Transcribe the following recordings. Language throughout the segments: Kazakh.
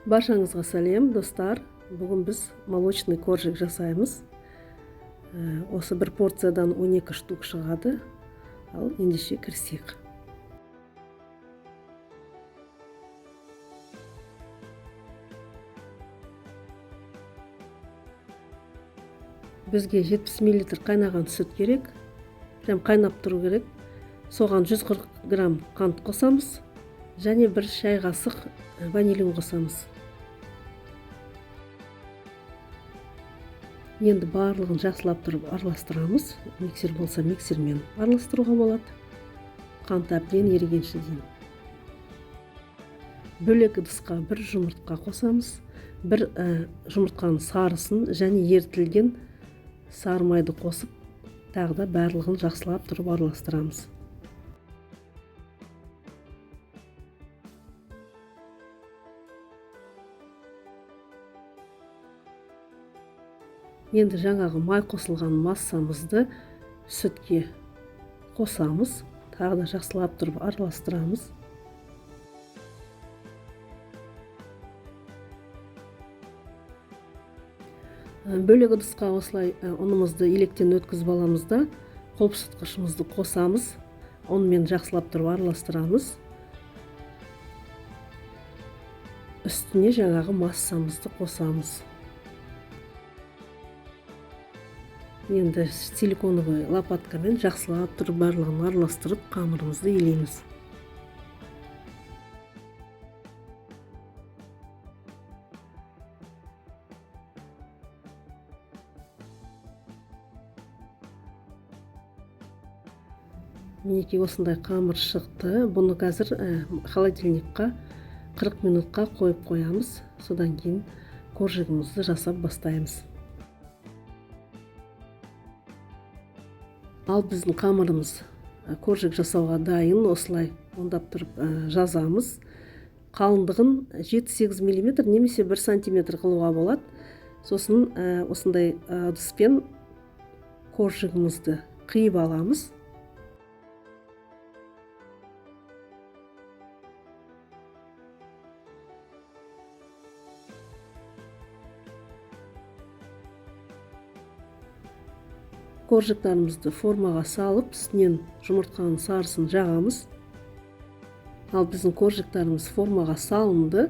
Баршаңызға сәлем, достар. Бүгін біз молочный коржик жасаймыз. Осы бір порциядан 12 штук шығады. Ал ендеше кірісейік. Бізге 70 мл қайнаған сүт керек. Прям қайнап тұру керек. Соған 140 грамм қант қосамыз. Және бір шай қасық ванилин қосамыз. Енді барлығын жақсылап тұрып араластырамыз. Миксер болса миксермен араластыруға болады. Қант әбден ерігенше дейін. Бөлек ыдысқа бір жұмыртқа қосамыз. Бір жұмыртқаның сарысын және ерітілген сары майды қосып, тағы да барлығын жақсылап тұрып араластырамыз. Енді жаңағы май қосылған массамызды сүтке қосамыз. Тағы да жақсылап тұрып араластырамыз. Бөлек ыдысқа осылай ұнымызды електен өткізіп аламыз да, қопсытқышымызды қосамыз. Онымен жақсылап тұрып араластырамыз. Үстіне жаңағы массамызды қосамыз. Енді силиконовый лопаткамен жақсылап тұрып барлығын араластырып, қамырымызды илейміз. Мінекей осындай қамыр шықты. Бұны қазір холодильникқа 40 минутқа қойып қоямыз. Содан кейін коржигімізді жасап бастаймыз. Ал біздің қамырымыз коржик жасауға дайын. Осылай ондап тұрып жазамыз. Қалыңдығын 7-8 мм немесе 1 см қылуға болады. Сосын осындай ыдыспен коржигімізді қиып аламыз. Коржиктарымызды формаға салып, үстінен жұмыртқаның сарысын жағамыз. Ал біздің коржиктарымыз формаға салынды.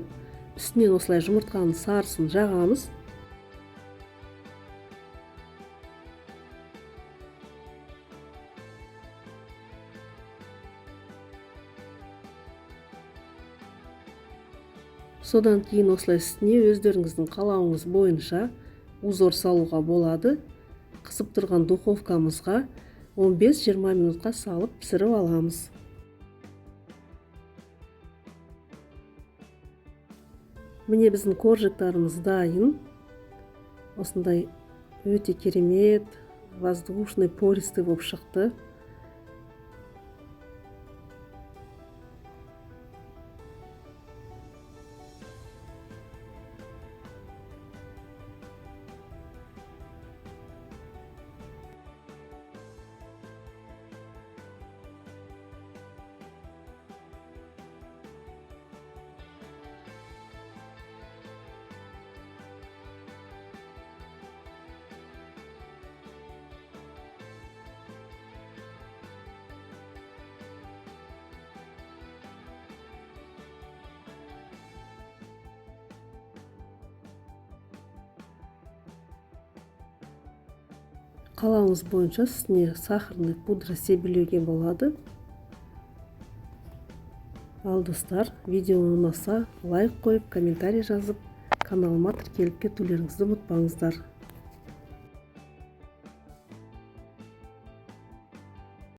Үстінен осылай жұмыртқаның сарысын жағамыз. Содан кейін осылай үстіне өздеріңіздің қалауыңыз бойынша узор салуға болады. Қысып тұрған духовкамызға 15-20 минутқа салып пісіріп аламыз. Міне біздің коржиктарымыз дайын. Осындай өте керемет, воздушный, пористый болып шықты. Қалауыңыз бойынша үстіне сахарный пудра себелеуге болады. Ал достар, видео ұнаса лайк қойып, комментарий жазып, каналыма тіркеліп кетулеріңізді ұмытпаңыздар.